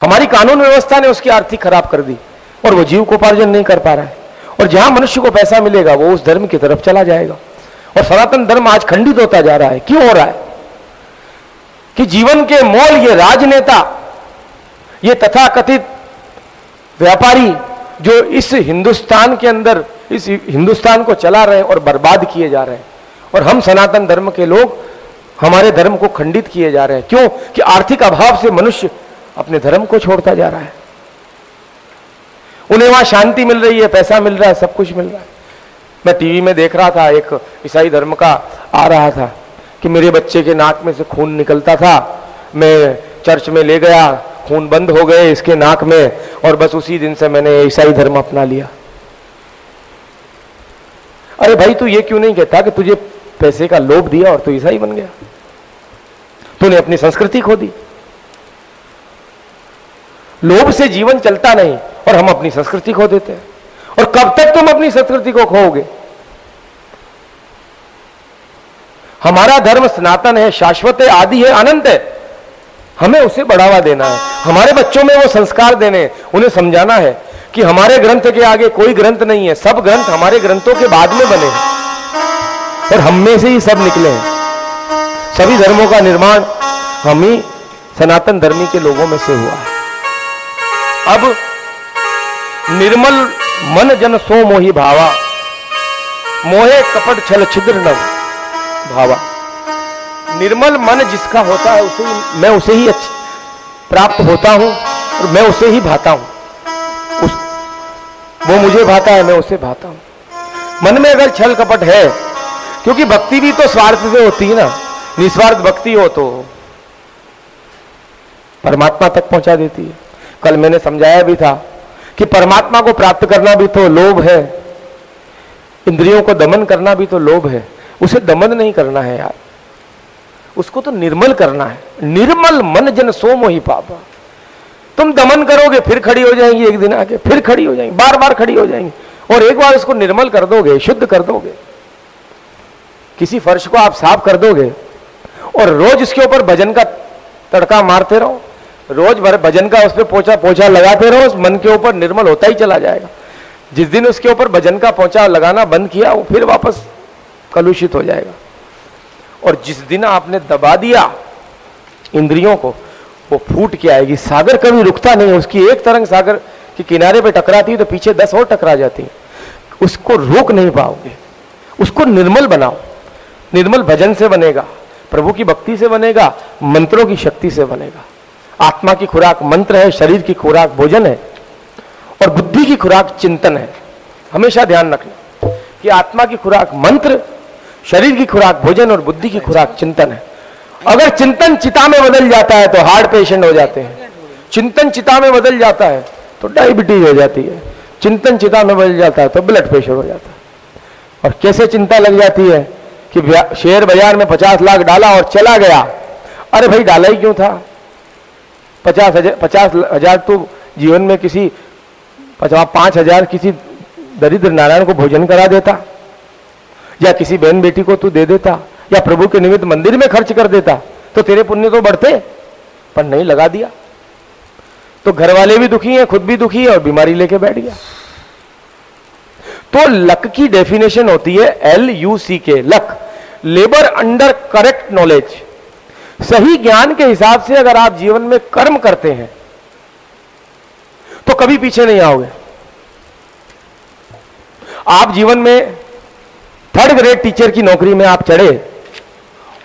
हमारी कानून व्यवस्था ने उसकी आर्थिक खराब कर दी और वो जीविकोपार्जन नहीं कर पा रहा है। और जहां मनुष्य को पैसा मिलेगा वो उस धर्म की तरफ चला जाएगा। और सनातन धर्म आज खंडित होता जा रहा है। क्यों हो रहा है? कि जीवन के मोल ये राजनेता, ये तथाकथित व्यापारी जो इस हिंदुस्तान के अंदर इस हिंदुस्तान को चला रहे हैं और बर्बाद किए जा रहे हैं। और हम सनातन धर्म के लोग हमारे धर्म को खंडित किए जा रहे हैं। क्यों? कि आर्थिक अभाव से मनुष्य अपने धर्म को छोड़ता जा रहा है। उन्हें वहां शांति मिल रही है, पैसा मिल रहा है, सब कुछ मिल रहा है। मैं टीवी में देख रहा था, एक ईसाई धर्म का आ रहा था कि मेरे बच्चे के नाक में से खून निकलता था, मैं चर्च में ले गया, खून बंद हो गए इसके नाक में, और बस उसी दिन से मैंने ईसाई धर्म अपना लिया। अरे भाई, तू ये क्यों नहीं कहता कि तुझे पैसे का लोभ दिया और तू ईसाई बन गया? तूने अपनी संस्कृति खो दी। लोभ से जीवन चलता नहीं और हम अपनी संस्कृति खो देते हैं। और कब तक तुम अपनी संस्कृति को खोओगे? हमारा धर्म सनातन है, शाश्वत है, आदि है, अनंत है। हमें उसे बढ़ावा देना है, हमारे बच्चों में वो संस्कार देने, उन्हें समझाना है कि हमारे ग्रंथ के आगे कोई ग्रंथ नहीं है, सब ग्रंथ हमारे ग्रंथों के बाद में बने हैं और हम में से ही सब निकले हैं। सभी धर्मों का निर्माण हम ही सनातन धर्मी के लोगों में से हुआ है। अब निर्मल मन जन सो मोहि भावा, मोहे कपट छल छिद्र नव भावा। निर्मल मन जिसका होता है उसे मैं उसे ही प्राप्त होता हूं और मैं उसे ही भाता हूं। वो मुझे भाता है, मैं उसे भाता हूं। मन में अगर छल कपट है, क्योंकि भक्ति भी तो स्वार्थ से होती है ना, निस्वार्थ भक्ति हो तो परमात्मा तक पहुंचा देती है। कल मैंने समझाया भी था कि परमात्मा को प्राप्त करना भी तो लोभ है, इंद्रियों को दमन करना भी तो लोभ है। उसे दमन नहीं करना है यार, उसको तो निर्मल करना है। निर्मल मन जन सो मोहि पापा। तुम दमन करोगे फिर खड़ी हो जाएंगी, एक दिन आके फिर खड़ी हो जाएंगी, बार बार खड़ी हो जाएंगी। और एक बार उसको निर्मल कर दोगे, शुद्ध कर दोगे, किसी फर्श को आप साफ कर दोगे और रोज इसके ऊपर भजन का तड़का मारते रहो, रोज भर भजन का उस पर पोछा पोछा लगाते रहो, उस मन के ऊपर निर्मल होता ही चला जाएगा। जिस दिन उसके ऊपर भजन का पोछा लगाना बंद किया, वो फिर वापस कलुषित हो जाएगा। और जिस दिन आपने दबा दिया इंद्रियों को, वो फूट के आएगी। सागर कभी रुकता नहीं, उसकी एक तरंग सागर के किनारे पे टकराती है तो पीछे 10 और टकरा जाती है। उसको रोक नहीं पाओगे। उसको निर्मल बनाओ। निर्मल भजन से बनेगा, प्रभु की भक्ति से बनेगा, मंत्रों की शक्ति से बनेगा। आत्मा की खुराक मंत्र है, शरीर की खुराक भोजन है और बुद्धि की खुराक चिंतन है। हमेशा ध्यान रखना कि आत्मा की खुराक मंत्र, शरीर की खुराक भोजन और बुद्धि की खुराक चिंतन है। अगर चिंतन चिता में बदल जाता है तो हार्ट पेशेंट हो जाते हैं। चिंतन चिता में बदल जाता है तो डायबिटीज हो जाती है। चिंतन चिता में बदल जाता है तो ब्लड प्रेशर हो जाता है। और कैसे चिंता लग जाती है कि शेयर बाजार में 50 लाख डाला और चला गया। अरे भाई, डाला ही क्यों था? 50 हजार तो जीवन में किसी 5,000 किसी दरिद्र नारायण को भोजन करा देता, या किसी बहन बेटी को तू दे देता, या प्रभु के निमित्त मंदिर में खर्च कर देता, तो तेरे पुण्य तो बढ़ते। पर नहीं, लगा दिया तो घर वाले भी दुखी हैं, खुद भी दुखी है और बीमारी लेके बैठ गया। तो लक की डेफिनेशन होती है LUCK, luck, labour under correct knowledge. सही ज्ञान के हिसाब से अगर आप जीवन में कर्म करते हैं तो कभी पीछे नहीं आओगे। आप जीवन में 3rd ग्रेड टीचर की नौकरी में आप चढ़े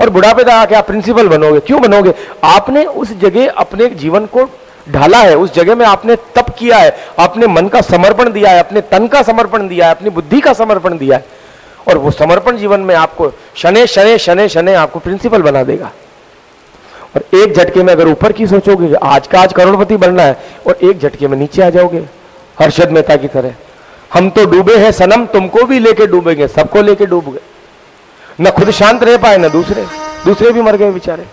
और बुढ़ापे तक आके आप प्रिंसिपल बनोगे। क्यों बनोगे? आपने उस जगह अपने जीवन को ढाला है, उस जगह में आपने तप किया है, आपने मन का समर्पण दिया है, अपने तन का समर्पण दिया है, अपनी बुद्धि का समर्पण दिया है। और वो समर्पण जीवन में आपको शने शने शने शने आपको प्रिंसिपल बना देगा। और एक झटके में अगर ऊपर की सोचोगे आज का आज करोड़पति बनना है, और एक झटके में नीचे आ जाओगे हर्षद मेहता की तरह। हम तो डूबे हैं सनम, तुमको भी लेके डूबेंगे, सबको लेके डूब गए। न खुद शांत रह पाए न दूसरे भी मर गए बेचारे।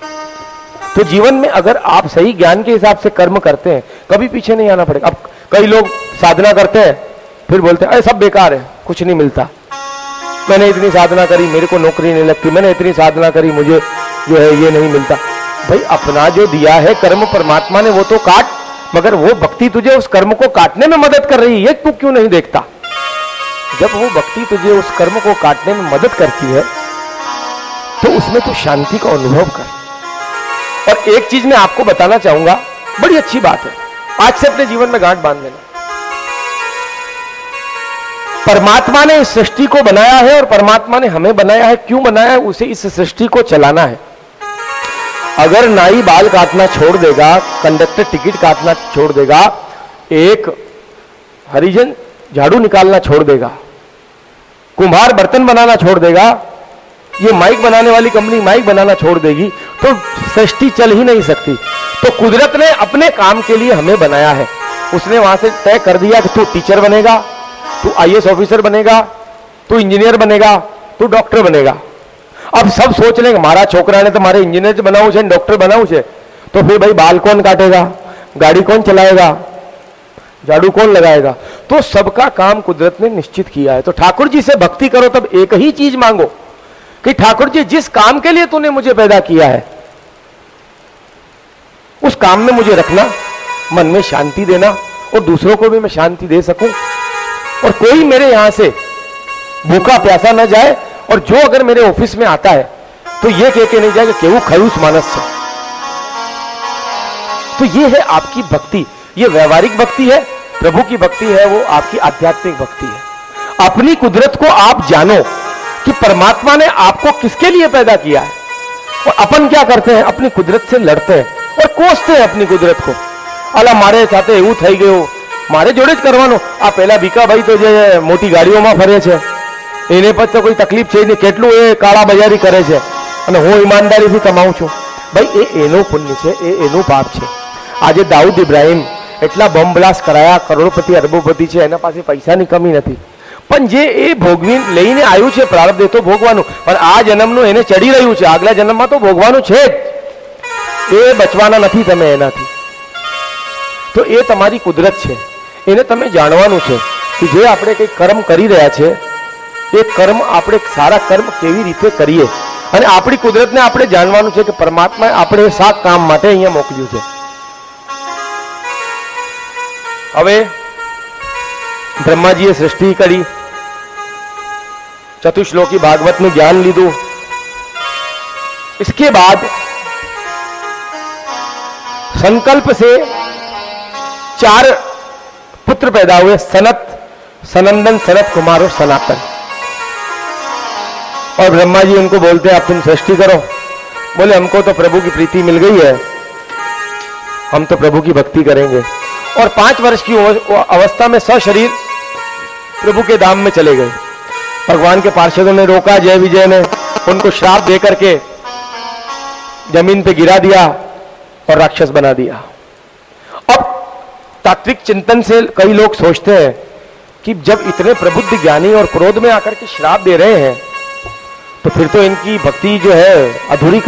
तो जीवन में अगर आप सही ज्ञान के हिसाब से कर्म करते हैं, कभी पीछे नहीं आना पड़ेगा। अब कई लोग साधना करते हैं फिर बोलते हैं अरे सब बेकार है, कुछ नहीं मिलता, मैंने इतनी साधना करी मेरे को नौकरी नहीं लगती, मैंने इतनी साधना करी मुझे जो है ये नहीं मिलता। भाई अपना जो दिया है कर्म परमात्मा ने वो तो काट, मगर वो भक्ति तुझे उस कर्म को काटने में मदद कर रही है, ये तू क्यों नहीं देखता? जब वो भक्ति तुझे उस कर्म को काटने में मदद करती है तो उसमें तू शांति का अनुभव कर। और एक चीज मैं आपको बताना चाहूंगा, बड़ी अच्छी बात है, आज से अपने जीवन में गांठ बांध लेना। परमात्मा ने इस सृष्टि को बनाया है और परमात्मा ने हमें बनाया है। क्यों बनाया है? उसे इस सृष्टि को चलाना है। अगर नाई बाल काटना छोड़ देगा, कंडक्टर टिकट काटना छोड़ देगा, एक हरिजन झाड़ू निकालना छोड़ देगा, कुम्हार बर्तन बनाना छोड़ देगा, ये माइक बनाने वाली कंपनी माइक बनाना छोड़ देगी, तो सृष्टि चल ही नहीं सकती। तो कुदरत ने अपने काम के लिए हमें बनाया है। उसने वहां से तय कर दिया कि तू टीचर बनेगा, तू आईएएस ऑफिसर बनेगा, तू इंजीनियर बनेगा, तू डॉक्टर बनेगा। अब सब सोच लेंगे मारा छोकरा ने तो मारे इंजीनियर बनाऊ छे, डॉक्टर बनाऊ छे, तो फिर भाई बाल कौन काटेगा, गाड़ी कौन चलाएगा, झाड़ू कौन लगाएगा? तो सबका काम कुदरत ने निश्चित किया है। तो ठाकुर जी से भक्ति करो तब एक ही चीज मांगो कि ठाकुर जी जिस काम के लिए तूने मुझे पैदा किया है उस काम में मुझे रखना, मन में शांति देना और दूसरों को भी मैं शांति दे सकूं, और कोई मेरे यहां से भूखा प्यासा न जाए, और जो अगर मेरे ऑफिस में आता है तो ये कह के नहीं जाए कि केवू खयूस मानस से। तो ये है आपकी भक्ति, ये व्यवहारिक भक्ति है। प्रभु की भक्ति है वो आपकी आध्यात्मिक भक्ति है। अपनी कुदरत को आप जानो कि परमात्मा ने आपको किसके लिए पैदा किया है, और अपन क्या करते हैं, अपनी कुदरत से लड़ते हैं और कोसते हैं अपनी कुदरत को। अला मारे સાથે એવું થઈ ગયું, મારે જોડે જ કરવાનું, આ પેલા ભીખાભાઈ તો જે મોટી ગાડીઓમાં ફરે છે એને પર તો કોઈ તકલીફ છે નહીં, કેટલું એ કાળા બજારી કરે છે અને હું ઈમાનદારીથી કમાઉં છું। ભાઈ એ એનું પુણ્ય છે, એ એનું પાપ છે। આજે દાઉદ ઇબ્રાહિમ એટલા બોમ્બ બ્લાસ્ટ કરાયા, કરોડપતિ અરબોપતિ છે, એના પાસે પૈસાની કમી નથી, પણ જે એ ભોગવી લઈને આવ્યું છે પ્રારબ્ધ એ તો ભોગવાનું, પણ આ જન્મનું એને ચડી રહ્યું છે, આગલા જન્મમાં તો ભોગવાનું છે જ, એ બચવાના નથી તમે એનાથી। તો એ તમારી કુદરત છે, એને તમે જાણવાનું છે કે જે આપણે કંઈ કર્મ કરી રહ્યા છે એ કર્મ આપણે સારા કર્મ કેવી રીતે કરીએ, અને આપણી કુદરતને આપણે જાણવાનું છે કે પરમાત્માએ આપણે શા કામ માટે અહીંયા મોકલ્યું છે। હવે બ્રહ્માજીએ સૃષ્ટિ કરી, ચતુશ્લોકી ભાગવતનું જ્ઞાન લીધું, इसके बाद संकल्प से 4 पुत्र पैदा हुए, सनत, सनंदन, सनत कुमार और सनातन। और ब्रह्मा जी उनको बोलते हैं आप तुम सृष्टि करो। बोले हमको तो प्रभु की प्रीति मिल गई है, हम तो प्रभु की भक्ति करेंगे। और 5 वर्ष की अवस्था में सशरीर प्रभु के धाम में चले गए। भगवान के पार्षदों ने रोका, जय विजय ने उनको श्राप दे करके जमीन पे गिरा दिया और राक्षस बना दिया। अब तात्विक चिंतन से कई लोग सोचते हैं कि जब इतने प्रबुद्ध ज्ञानी और क्रोध में आकर के श्राप दे रहे हैं तो फिर तो इनकी भक्ति जो है अधूरी